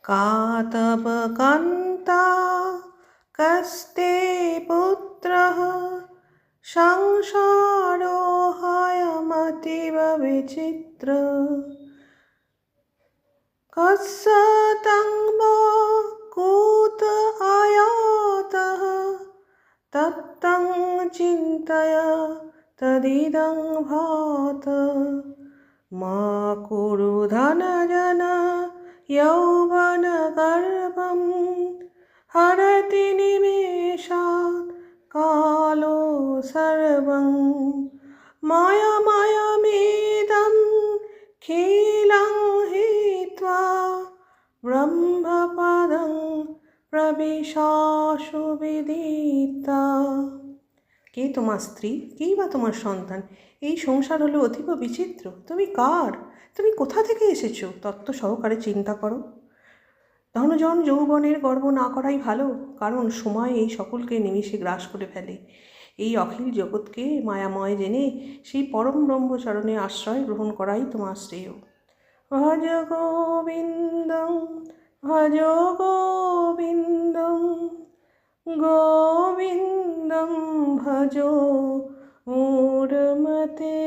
का तव कान्ता कस्ते पुत्रः संसारोऽयमतीव विचित्र कस्य तं वा कूत आयातः तत्तं चिन्तय तदिदं भात मा कुरु धनजन यौवनगर्वं हरति निमेषात् कालो सर्वं मायामयमिदं खिलं हित्वा ব্রহ্মপদং প্রবিশাসু বিদিতা। কে তোমার স্ত্রী, কেই বা তোমার সন্তান? এই সংসার হলো অতীব বিচিত্র। তুমি কার? তুমি কোথা থেকে এসেছো? তত্ত্ব সহকারে চিন্তা করো। ধনজন যৌবনের গর্ব না করাই ভালো, কারণ সময় এই সকলকে নিমিষে গ্রাস করে ফেলে। এই অখিল জগৎকে মায়াময় জেনে সেই পরম ব্রহ্মচরণে আশ্রয় গ্রহণ করাই তোমার শ্রেয়। ভজ গোবিন্দং ভজ গোবিন্দং গোবিন্দং ভজ মূঢ়মতে।